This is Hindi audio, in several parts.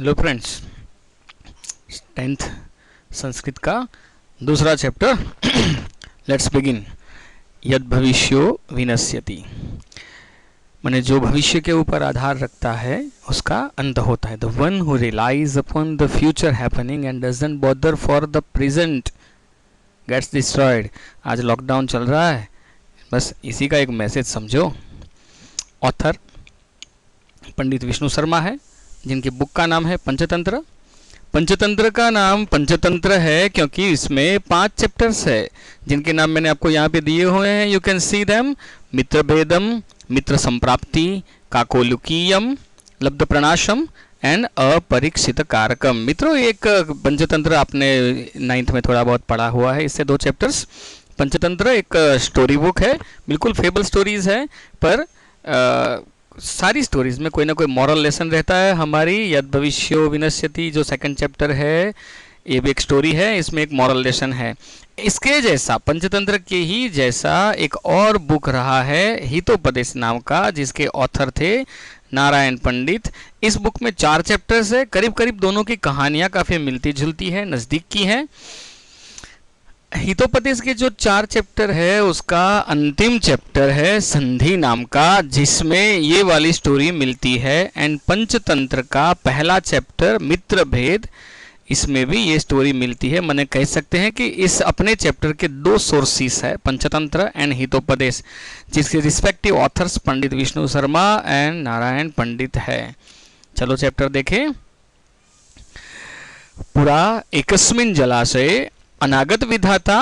हेलो फ्रेंड्स, 10th संस्कृत का दूसरा चैप्टर। Let's begin. यद भविष्यो विनश्यति, माने जो भविष्य के ऊपर आधार रखता है उसका अंत होता है। The one who relies upon the future happening and doesn't bother for the present gets destroyed. आज लॉकडाउन चल रहा है, बस इसी का एक मैसेज समझो। ऑथर पंडित विष्णु शर्मा है, जिनकी बुक का नाम है पंचतंत्र। पंचतंत्र का नाम पंचतंत्र है क्योंकि इसमें 5 चैप्टर्स है, जिनके नाम मैंने आपको यहाँ पे दिए हुए हैं। यू कैन सी देम: मित्र भेदम, मित्र संप्राप्ति, काकोलुकीयम, लब्ध प्रणाशम एंड अपरीक्षित कारकम। मित्रों, एक पंचतंत्र आपने 9th में थोड़ा बहुत पढ़ा हुआ है, इससे 2 चैप्टर्स। पंचतंत्र एक स्टोरी बुक है, बिल्कुल फेबल स्टोरीज है, पर सारी स्टोरीज में कोई ना कोई मॉरल लेसन रहता है। हमारी यद भविष्यो विनश्यति जो 2nd चैप्टर है, ये भी एक स्टोरी है, इसमें एक मॉरल लेसन है। इसके जैसा, पंचतंत्र के ही जैसा एक और बुक रहा है हितोपदेश नाम का, जिसके ऑथर थे नारायण पंडित। इस बुक में 4 चैप्टर्स है, करीब करीब दोनों की कहानियाँ काफ़ी मिलती जुलती है, नज़दीक की हैं। हितोपदेश के जो 4 चैप्टर है, उसका अंतिम चैप्टर है संधि नाम का, जिसमें ये वाली स्टोरी मिलती है। एंड पंचतंत्र का पहला चैप्टर मित्र भेद, इसमें भी ये स्टोरी मिलती है। मैंने कह सकते हैं कि इस अपने चैप्टर के 2 सोर्सेस है, पंचतंत्र एंड हितोपदेश, जिसके respective authors Pandit Vishnu Sharma and Narayan Pandit है। चलो चैप्टर देखें। पुरा एकस्मिन् जलाशये अनागत विधाता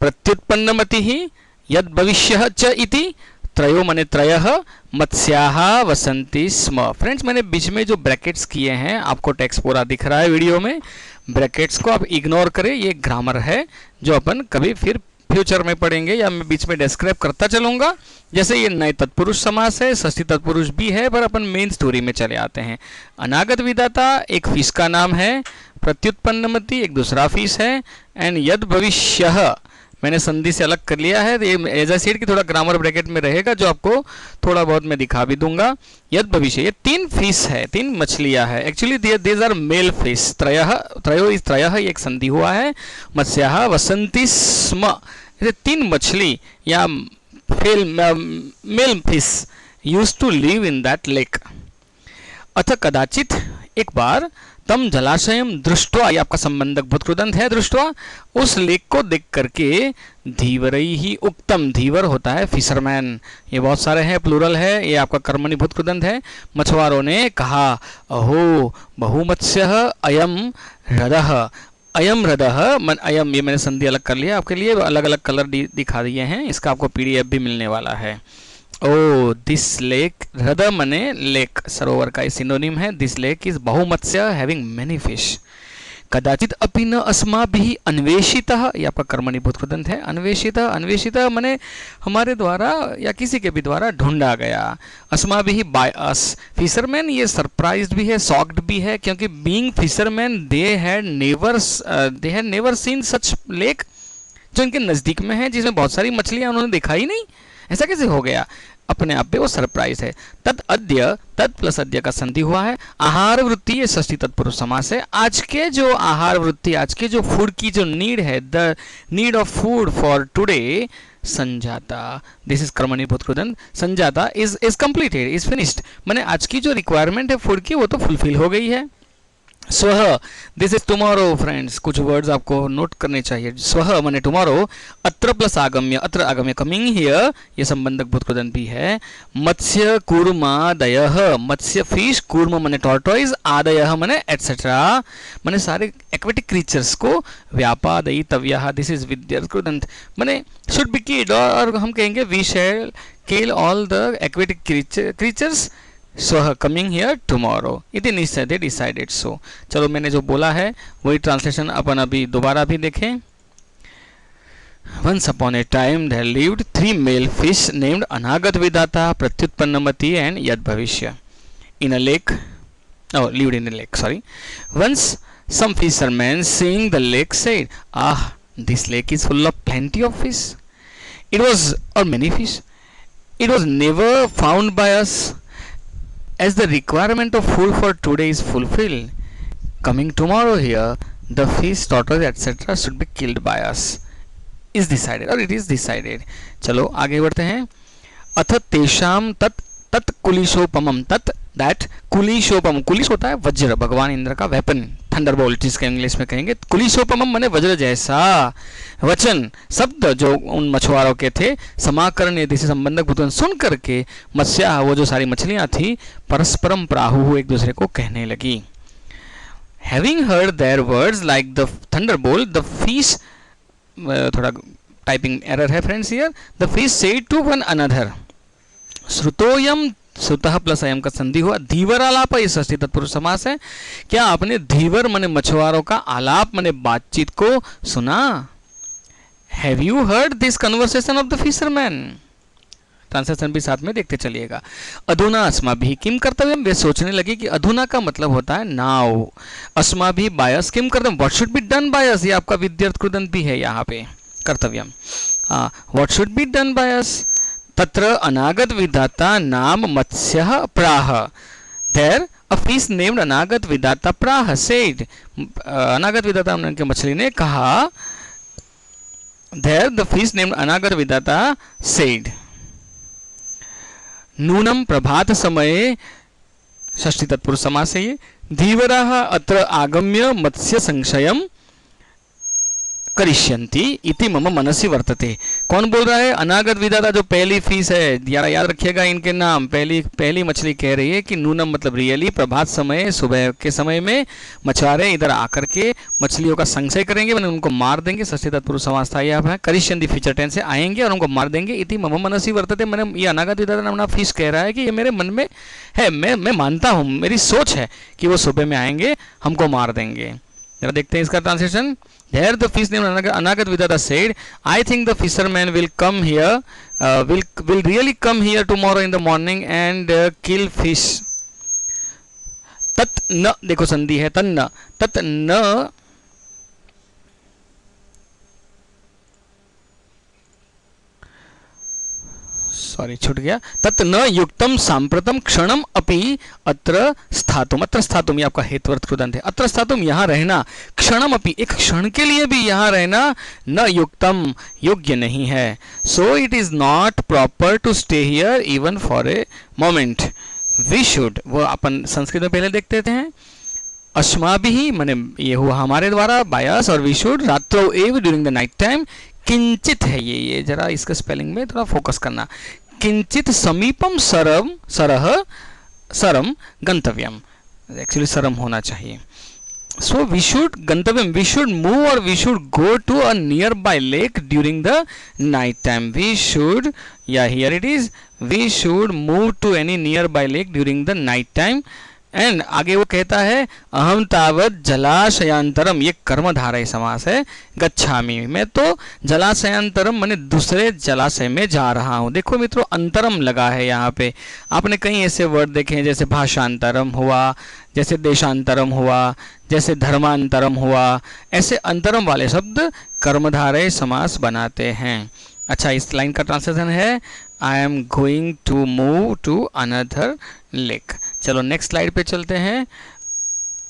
प्रत्युत्पन्नमति यद भविष्य च इति त्रयो मने त्रयः मत्स्याः वसन्ति स्म। फ्रेंड्स, मैंने बीच में जो ब्रैकेट्स किए हैं, आपको टेक्स्ट पूरा दिख रहा है वीडियो में, ब्रैकेट्स को आप इग्नोर करें। ये ग्रामर है जो अपन कभी फिर फ्यूचर में पढ़ेंगे, या मैं बीच में डिस्क्राइब करता चलूँगा। जैसे ये नए तत्पुरुष समास है, षष्ठी तत्पुरुष भी है, पर अपन मेन स्टोरी में चले आते हैं। अनागत विधाता एक फिश का नाम है, प्रत्युत्पन्नमति एक दूसरा फिश है, एंड यद भविष्य मैंने संधि से अलग कर लिया है। ये एज अ सेड की थोड़ा ग्रामर ब्रैकेट में रहेगा, जो आपको थोड़ा बहुत मैं दिखा भी दूंगा। यद भविष्य, ये 3 फिश है, 3 मछलियां है। Actually these are male fish. त्रयो इस त्रयः एक संधि हुआ है। मत्स्याः वसन्ति स्म, ये 3 मछली या male fish used to live in that lake. अथ कदाचित एक बार तम जलाशयम दृष्टवा, ये आपका संबंधक भूतकृदंत है, दृष्टवा उस लेक को देख करके, धीवरई ही उक्तम, धीवर होता है फिशरमैन, ये बहुत सारे हैं, प्लूरल है, ये आपका कर्मणि भूतकृदंत है। मछुआरों ने कहा, अहो बहुमत्स्यः अयम हृदः। अयम हृदः मन अयम, ये मैंने संधि अलग कर लिया आपके लिए, अलग अलग कलर दिखा दिए हैं, इसका आपको PDF भी मिलने वाला है। ओ दिस लेक, हृदय मने लेक, सरोवर का सिनोनिम है। दिस लेक इज बहुमत्स्य हैविंग मेनी फिश। कदाचित अपि न अस्माभिः अन्वेषितः, ये आपका कर्मणि भूतकृदंत है। अन्वेषितः, अन्वेषितः मने हमारे द्वारा या किसी के भी द्वारा ढूंढा गया। अस्माभिः बाय अस। फिशरमैन ये सरप्राइज्ड भी है, शॉक्ड भी है, क्योंकि being fisherman they had never seen such lake, जो इनके नज़दीक में है, जिसमें बहुत सारी मछलियाँ उन्होंने देखा ही नहीं। ऐसा कैसे हो गया? अपने आप पे वो सरप्राइज है। तत् अद्य, तत् प्लस अद्य का संधि हुआ है। आहार वृत्ति, ये षष्ठी तत्पुरुष समास है। आज के जो आहार वृत्ति, आज के जो फूड की जो नीड है, the need of food for today, संजाता, दिस इज कर्मणि भूतकृदंत, संजाता इज कंप्लीटेड, इज फिनिश्ड। मैंने आज की जो रिक्वायरमेंट है फूड की, वो तो फुलफिल हो गई है। स्वह, दिस इज टुमारो। फ्रेंड्स, कुछ वर्ड्स आपको नोट करने चाहिए। स्वह माने टुमारो, अत्र प्लस आगम्य, अत्र आगम्य कमिंग हियर, ये संबंधक भूतकृदंत भी है। मत्स्य कूर्मादयः, मत्स्य फिश, कूर्म माने टॉर्टोइज, आदयः माने एटसेट्रा, माने सारे एक्वेटिक क्रीचर्स को व्यापादयितव्यः, दिस इज विद्याकृदंत, माने शुड बी किल्ड, और हम कहेंगे we shall kill all the aquatic creatures स्वह कमिंग हियर टुमारो, इति निश्चय दे डिसाइडेड सो। चलो, मैंने जो बोला है वही ट्रांसलेशन अपन अभी दोबारा भी देखें। Once upon a time there lived 3 male fish named अनागत विधाता, प्रत्युत्पन्नमति and यद भविष्य in a lake. Oh, lived in a lake, sorry. Once some fishermen seeing the lake said, ah, this lake is full of plenty of fish. It was, or many fish. It was never found by us. as the requirement of food for today is fulfilled, coming tomorrow here, the fish, tortoise, etc. should be killed by us. Is decided or it is decided. चलो आगे बढ़ते हैं. अथ तेषाम तत् तत् कुलिशोपमम तत् दैट कुलिशोपम, कुलिश होता है वज्र, भगवान इंद्र का वेपन, थंडरबोल्ट जिसके इंग्लिश में कहेंगे. कुलिशोपमम माने वज्र जैसा. वचन शब्द जो उन मछुआरों के थे, समाकरण यदि से संबंधक भूतन सुन करके मत्स्या, वो जो सारी मछलियां थी, परस्परम प्राहु, एक दूसरे को कहने लगी. Having heard their words like the thunderbolt, the fish, थोड़ा टाइपिंग एरर है friends here, the fish said to one another. श्रुतोयम, श्रुतः प्लस अयम का संधि हुआ. धीवर आलाप, ये षष्ठी तत्पुरुष समास है. क्या आपने धीवर माने मछुआरों का, आलाप माने बातचीत को सुना. Have you heard this conversation of the fisherman. Translation भी साथ में देखते चलिएगा. अधुना अस्माभिः किम कर्तव्यम, वे सोचने लगे कि अधुना का मतलब होता है नाउ. अस्माभिः बायस किम कर्तव्यम, what should be done by us, ये आपका विद्यार्थ कृदंत भी है यहाँ पे. कर्तव्यम, what should be done by us. तत्र अनागत विधाता नाम मत्स्यः प्राह. There a fish named Anagata Vidhata प्राह सेड. अनागत विधाता के मछली ने कहा. There the fish named Anagata Vidhata said. नूनम प्रभात समये, षष्ठी तत्पुरुष समास है ये. धीवराः अत्र आगम्य मत्स्य संशयम करिष्यन्ति इति मम मनसि वर्तते. कौन बोल रहा है, अनागत विधाता जो पहली फीस है, याद रखिएगा इनके नाम. पहली मछली कह रही है कि नूनम मतलब रियली, प्रभात समय, सुबह के समय में मछुआरे इधर आकर के मछलियों का संशय करेंगे, मैंने उनको मार देंगे. षष्ठी तत्पुरुष समास था यहाँ पर. करिष्यन्ति फ्यूचर टेंस से आएंगे और उनको मार देंगे. इति मम मनसि वर्तते, मैंने ये अनागत विधाता नामना फीस कह रहा है कि ये मेरे मन में है, मैं मानता हूँ, मेरी सोच है कि वो सुबह में आएंगे, हमको मार देंगे. जरा देखते हैं इसका translation. There the fish named Anagat Vidata said, I think the fisherman will come here, will really come here tomorrow in the morning and kill fish. तत् न, देखो संधि है तन्न, तत् न, सॉरी छूट गया. तत् न युक्तम सांप्रतम क्षणम अपि अत्र स्थातुम. अत्र स्थातुम ये आपका हेतुवर्त कृदंत है. अत्र स्थातुम यहाँ रहना, क्षणम अपि एक क्षण के लिए भी यहाँ रहना, न युक्तम योग्य नहीं है. So it is not proper to stay here even for a moment. We should, वो अपन संस्कृत में पहले देखते थे. अस्माभिः माने ये हुआ हमारे द्वारा, बायस, और वी शुड रात्रो एव ड्यूरिंग द नाइट टाइम. किंचित है ये जरा इसका स्पेलिंग में थोड़ा फोकस करना. किंचित समीपम सरम, सरह सरम गंतव्यम, एक्चुअली सरम होना चाहिए. सो वी शुड गंतव्यम, वी शुड मूव और we should go to a nearby lake during the night time. We should, या here it is, we should move to any nearby lake during the night time. And आगे वो कहता है अहम तावत जलाशयांतरम, ये कर्मधारय समास है. गच्छामि, मैं तो जलाशयांतरम माने दूसरे जलाशय में जा रहा हूँ. देखो मित्रों, अंतरम लगा है यहाँ पे. आपने कहीं ऐसे वर्ड देखे हैं जैसे भाषांतरम हुआ, जैसे देशांतरम हुआ, जैसे धर्मांतरम हुआ. ऐसे अंतरम वाले शब्द कर्मधारय समास बनाते हैं. अच्छा, इस लाइन का ट्रांसलेशन है I am going to move to another lake. चलो नेक्स्ट स्लाइड पे चलते हैं.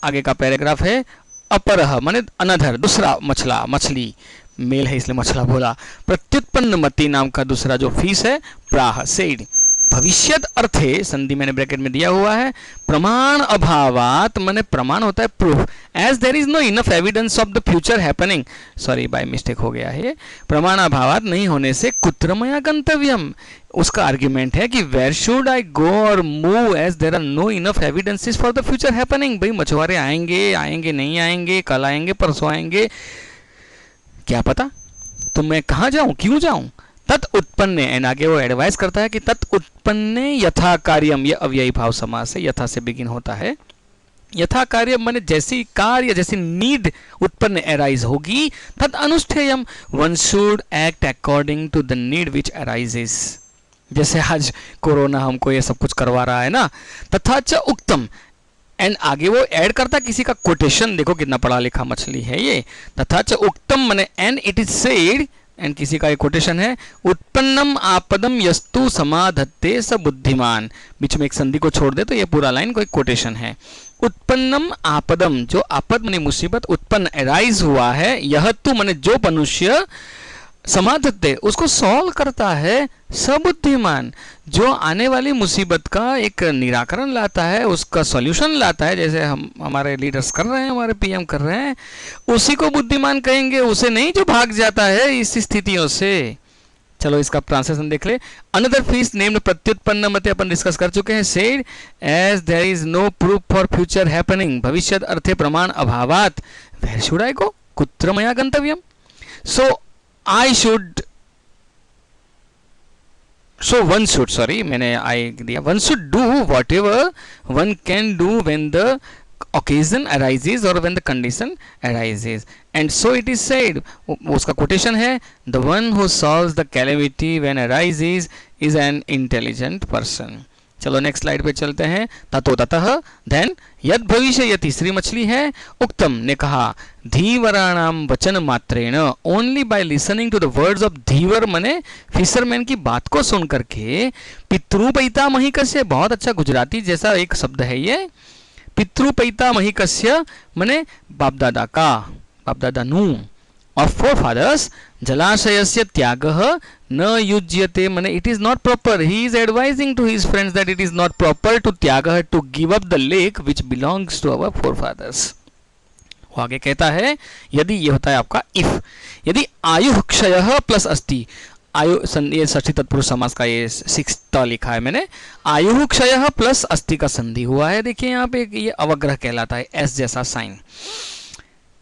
आगे का पैराग्राफ है अपरह माने अनदर, दूसरा मछली, मेल है इसलिए मछला बोला. प्रत्युत्पन्न मति नाम का दूसरा जो फीस है, प्राह सेड. भविष्यत अर्थे, संधि मैंने ब्रैकेट में दिया हुआ है. प्रमाण अभावात माने प्रमाण होता है proof. As there is no enough evidence of the future happening, sorry by mistake हो गया है. प्रमाण अभावात नहीं होने से कुत्र मया गंतव्यम, उसका आर्ग्यूमेंट है कि वेयर शुड आई गो और move as there are no enough evidences for the future happening. भाई मछुआरे आएंगे नहीं आएंगे, कल आएंगे परसों आएंगे, क्या पता, तो मैं कहाँ जाऊं, क्यों जाऊं. तत् उत्पन्न, एंड आगे वो एडवाइस करता है कि तत् उत्पन्न यथा कार्यम, ये अव्ययी भाव समास है, यथा से बिगिन होता है. यथा कार्य माने जैसी कार्य, जैसी नीड उत्पन्न एराइज होगी, तत् अनुष्ठेयम, one should act according to the need which arises. जैसे आज कोरोना हमको ये सब कुछ करवा रहा है ना. तथा च उक्तम, एंड आगे वो ऐड करता किसी का कोटेशन, देखो कितना पढ़ा लिखा मछली है ये. तथा च उक्तम माने and it is said, and किसी का एक कोटेशन है, उत्पन्नम आपदम यस्तु समाधत्ते स बुद्धिमान, बीच में एक संधि को छोड़ दे तो ये पूरा लाइन को एक कोटेशन है। उत्पन्नम आपदम, जो आपद माने मुसीबत उत्पन्न एराइज हुआ है, यह तु माने जो मनुष्य, समाधत्ते उसको सॉल्व करता है, सबुद्धिमान जो आने वाली मुसीबत का एक निराकरण लाता है, उसका सॉल्यूशन लाता है, जैसे हम हमारे लीडर्स कर रहे हैं, हमारे पीएम कर रहे हैं, उसी को बुद्धिमान कहेंगे, उसे नहीं जो भाग जाता है इस स्थितियों से। चलो इसका ट्रांसलेशन देख ले। अनदर फीस नेम्ड प्रत्युत्पन्न मते अपन डिस्कस कर चुके हैं। Said as there is no proof for future happening, भविष्यत अर्थे प्रमाण अभावात, वेयर शुड आई गो, कुत्र मया गंतव्यम। सो I should, so one should, sorry मैंने I दिया, one should do whatever one can do when the occasion arises or when the condition arises, and so it is said, उसका quotation है, the one who solves the calamity when arises is an intelligent person। चलो नेक्स्ट स्लाइड पे चलते हैं। ततो ततः देन यद भविष्य, ये तीसरी मछली है। उक्तम ने कहा, धीवराणाम वचन मात्रेण, only by listening to the words of धीवर मने फिशरमैन की बात को सुन करके, पितृपैतामहिकस्य, बहुत अच्छा गुजराती जैसा एक शब्द है ये, पितृपैतामहिकस्य मने बाप दादा का, बाप दादा नु, ऑफ फोर फादर्स, जलाशयस्य त्यागः न युज्यते मने it is not proper, he is advising to his friends that it is not proper to त्यागः, to give up the lake which belongs to our forefathers. वो आगे कहता है, यदि ये होता है आपका इफ, यदि आयु क्षय प्लस अस्ति, आयु, ये षष्ठी तत्पुरुष समास का ये 6 लिखा है मैंने, आयु क्षय प्लस अस्ति का संधि हुआ है, देखिए यहाँ पे ये अवग्रह कहलाता है, एस जैसा sign.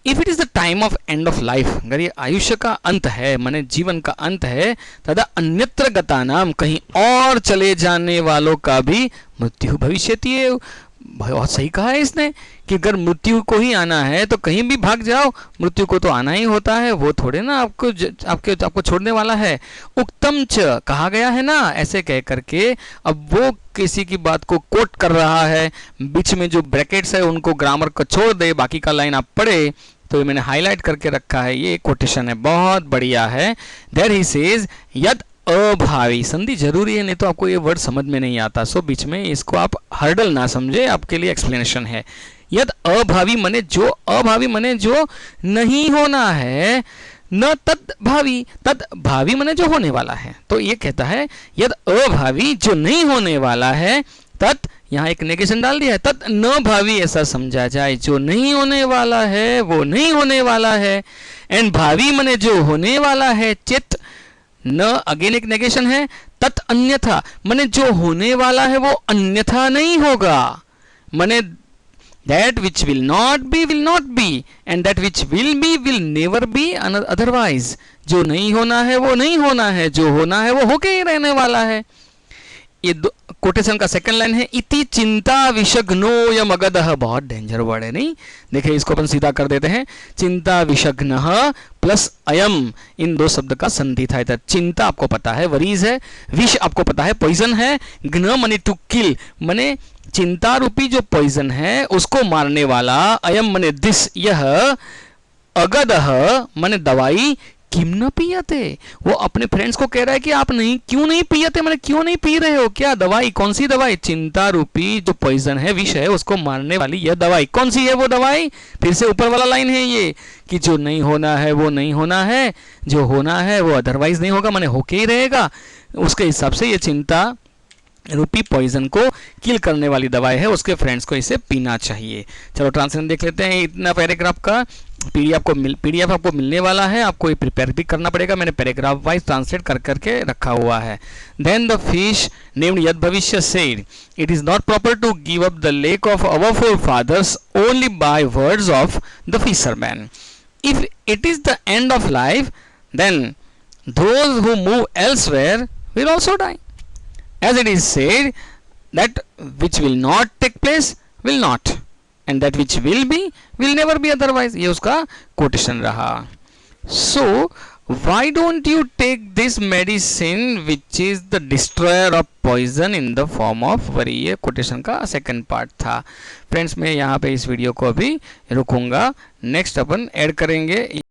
If it is the time of end of life, अगर ये आयुष्य का अंत है माने जीवन का अंत है, तदा अन्यत्र गतानाम, कहीं और चले जाने वालों का भी मृत्यु भविष्यति है। बहुत सही कहा है इसने कि अगर मृत्यु को ही आना है तो कहीं भी भाग जाओ, मृत्यु को तो आना ही होता है, वो थोड़े ना आपको छोड़ने वाला है। उक्तम च, कहा गया है ना, ऐसे कह करके अब वो किसी की बात को कोट कर रहा है, बीच में जो ब्रैकेट्स है उनको ग्रामर को छोड़ दे, बाकी का लाइन आप पढ़े, तो ये मैंने हाईलाइट करके रखा है, ये कोटेशन है, बहुत बढ़िया है। देयर ही सेज यद अभावी, संधि जरूरी है, नहीं तो आपको ये वर्ड समझ में नहीं आता, सो बीच में इसको आप हर्डल ना समझे, आपके लिए एक्सप्लेनेशन है। यद अभावी मने जो, अभावी मने जो नहीं होना है, न तद भावी, तद भावी मने जो होने वाला है। तो ये कहता है यद अभावी, जो नहीं होने वाला है, तत्, यहाँ एक नेगेशन डाल दिया है, तत् न भावी ऐसा समझा जाए, जो नहीं होने वाला है वो नहीं होने वाला है, एंड भावी मने जो होने वाला है, चित न, अगेन एक नेगेशन है, तत् अन्यथा मने जो होने वाला है वो अन्यथा नहीं होगा, मने that which will not be and that which will never be otherwise, जो नहीं होना है वो नहीं होना है, जो होना है वो होके ही रहने वाला है। ये कोटेशन का सेकंड लाइन है, इति चिंता विषग्नो यम अगदः, बहुत डेंजर वर्ड है नहीं, देखिए इसको अपन सीधा कर देते हैं, चिंता विषग्नः प्लस अयम, इन दो शब्द का संधि था इधर। चिंता आपको पता है वरीज है, विष आपको पता है पॉइजन है, ग्न मने टू किल, मने चिंता रूपी जो पॉइजन है उसको मारने वाला, अयम मने दिस, यह, अगदः मने दवाई, किम न पियते, वो अपने फ्रेंड्स को कह रहा है कि आप नहीं, क्यों नहीं पियते, मैंने क्यों नहीं पी रहे हो, क्या दवाई, कौन सी दवाई, चिंता रूपी जो पॉइजन है, विष है, उसको मारने वाली यह दवाई, कौन सी है वो दवाई, फिर से ऊपर वाला लाइन है ये, कि जो नहीं होना है वो नहीं होना है, जो होना है वो अदरवाइज नहीं होगा, माने होके ही रहेगा, उसके हिसाब से ये चिंता रूपी पॉइजन को किल करने वाली दवाई है, उसके फ्रेंड्स को इसे पीना चाहिए। चलो ट्रांसलेशन देख लेते हैं। इतना पैराग्राफ का पीडीएफ आपको मिलने वाला है, आपको ये प्रिपेयर भी करना पड़ेगा, मैंने पैराग्राफ वाइज ट्रांसलेट कर करके रखा हुआ है। देन द फिश नेम्ड यद भविष्य said, it is not proper to give up the lake of our forefathers only by words of the fisherman, if it is the end of life then those who move elsewhere will also die, as it is said that which will not take place will not and that which will be will never be otherwise, ये उसका quotation रहा। So why don't you take this medicine which is the destroyer of poison in the form of worry, ये quotation का second part था। फ्रेंड्स मैं यहाँ पे इस वीडियो को अभी रुकूंगा, नेक्स्ट अपन ऐड करेंगे।